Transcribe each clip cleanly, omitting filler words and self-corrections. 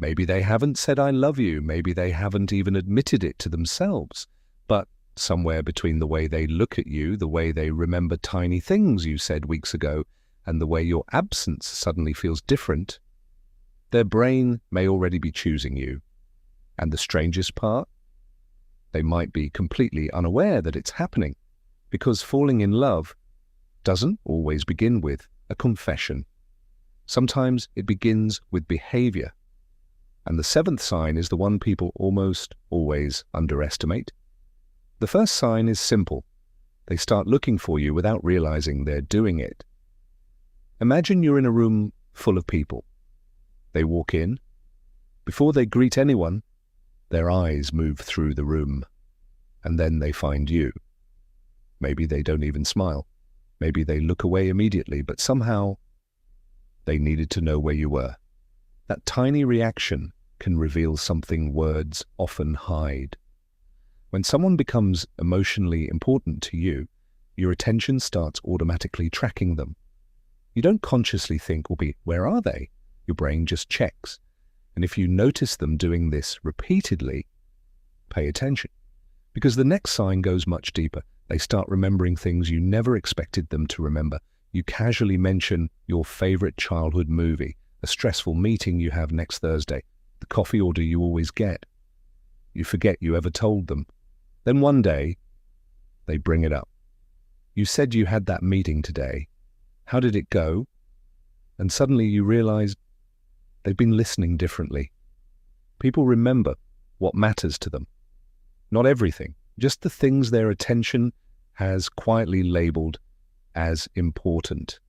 Maybe they haven't said I love you, maybe they haven't even admitted it to themselves, but somewhere between the way they look at you, the way they remember tiny things you said weeks ago, and the way your absence suddenly feels different, their brain may already be choosing you. And the strangest part? They might be completely unaware that it's happening, because falling in love doesn't always begin with a confession. Sometimes it begins with behavior. And the seventh sign is the one people almost always underestimate. The first sign is simple. They start looking for you without realizing they're doing it. Imagine you're in a room full of people. They walk in. Before they greet anyone, their eyes move through the room. And then they find you. Maybe they don't even smile. Maybe they look away immediately, but somehow they needed to know where you were. That tiny reaction can reveal something words often hide. When someone becomes emotionally important to you, your attention starts automatically tracking them. You don't consciously think, where are they? Your brain just checks. And if you notice them doing this repeatedly, pay attention. Because the next sign goes much deeper. They start remembering things you never expected them to remember. You casually mention your favorite childhood movie, a stressful meeting you have next Thursday, the coffee order you always get. You forget you ever told them. Then one day, they bring it up. You said you had that meeting today. How did it go? And suddenly you realize they've been listening differently. People remember what matters to them. Not everything, just the things their attention has quietly labeled as important.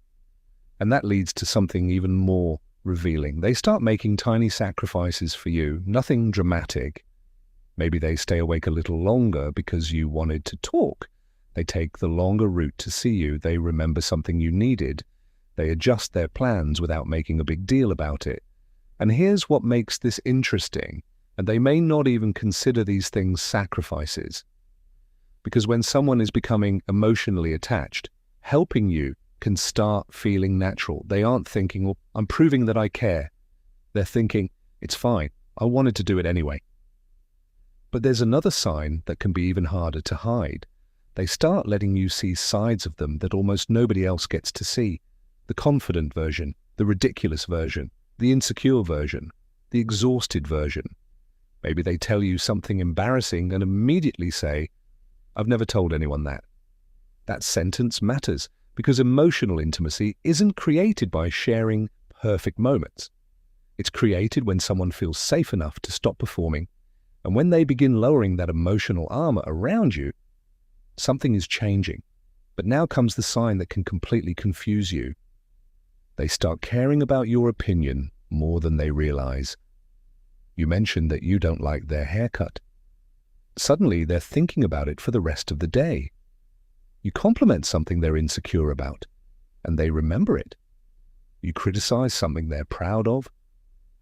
And that leads to something even more revealing. They start making tiny sacrifices for you, nothing dramatic. Maybe they stay awake a little longer because you wanted to talk. They take the longer route to see you. They remember something you needed. They adjust their plans without making a big deal about it. And here's what makes this interesting. And they may not even consider these things sacrifices. Because when someone is becoming emotionally attached, helping you can start feeling natural. They aren't thinking, well, I'm proving that I care. They're thinking, it's fine. I wanted to do it anyway. But there's another sign that can be even harder to hide. They start letting you see sides of them that almost nobody else gets to see. The confident version, the ridiculous version, the insecure version, the exhausted version. Maybe they tell you something embarrassing and immediately say, I've never told anyone that. That sentence matters because emotional intimacy isn't created by sharing perfect moments. It's created when someone feels safe enough to stop performing, and when they begin lowering that emotional armor around you, something is changing. But now comes the sign that can completely confuse you. They start caring about your opinion more than they realize. You mentioned that you don't like their haircut. Suddenly, they're thinking about it for the rest of the day. You compliment something they're insecure about, and they remember it. You criticize something they're proud of,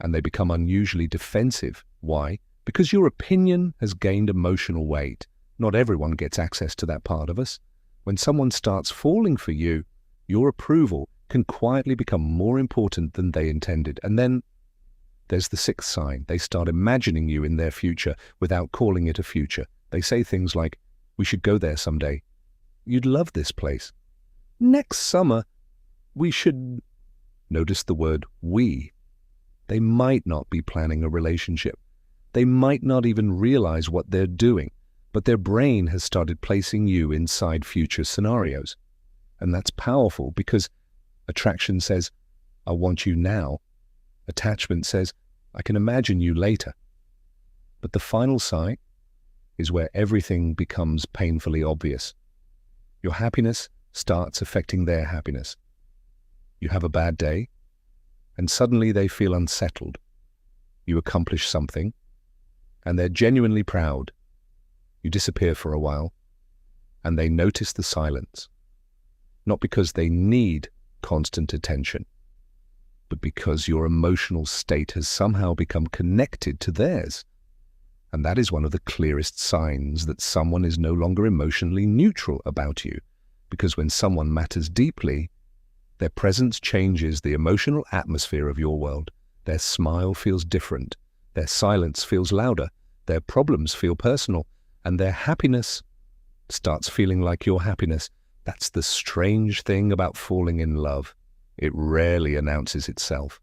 and they become unusually defensive. Why? Because your opinion has gained emotional weight. Not everyone gets access to that part of us. When someone starts falling for you, your approval can quietly become more important than they intended. And then there's the sixth sign. They start imagining you in their future without calling it a future. They say things like, we should go there someday. You'd love this place. Next summer, we should... Notice the word we. They might not be planning a relationship. They might not even realize what they're doing, but their brain has started placing you inside future scenarios. And that's powerful because attraction says, I want you now. Attachment says, I can imagine you later. But the final sign is where everything becomes painfully obvious. Your happiness starts affecting their happiness. You have a bad day, and suddenly they feel unsettled. You accomplish something, and they're genuinely proud. You disappear for a while, and they notice the silence. Not because they need constant attention, but because your emotional state has somehow become connected to theirs. And that is one of the clearest signs that someone is no longer emotionally neutral about you, because when someone matters deeply, their presence changes the emotional atmosphere of your world. Their smile feels different. Their silence feels louder. Their problems feel personal. And their happiness starts feeling like your happiness. That's the strange thing about falling in love. It rarely announces itself.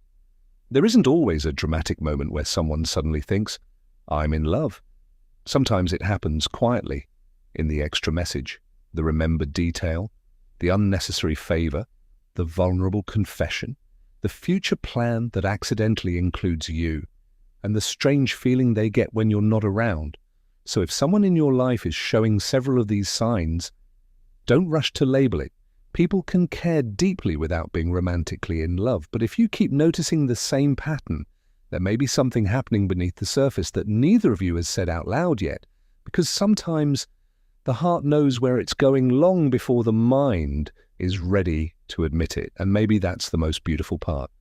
There isn't always a dramatic moment where someone suddenly thinks, I'm in love. Sometimes it happens quietly, in the extra message, the remembered detail, the unnecessary favor, the vulnerable confession, the future plan that accidentally includes you, and the strange feeling they get when you're not around. So if someone in your life is showing several of these signs, don't rush to label it. People can care deeply without being romantically in love, but if you keep noticing the same pattern, there may be something happening beneath the surface that neither of you has said out loud yet, because sometimes the heart knows where it's going long before the mind is ready to admit it, and maybe that's the most beautiful part.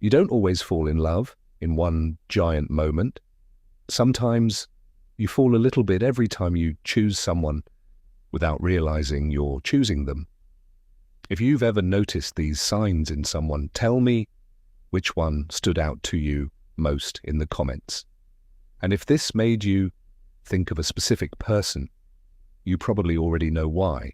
You don't always fall in love in one giant moment. Sometimes you fall a little bit every time you choose someone without realizing you're choosing them. If you've ever noticed these signs in someone, tell me which one stood out to you most in the comments. And if this made you think of a specific person, you probably already know why.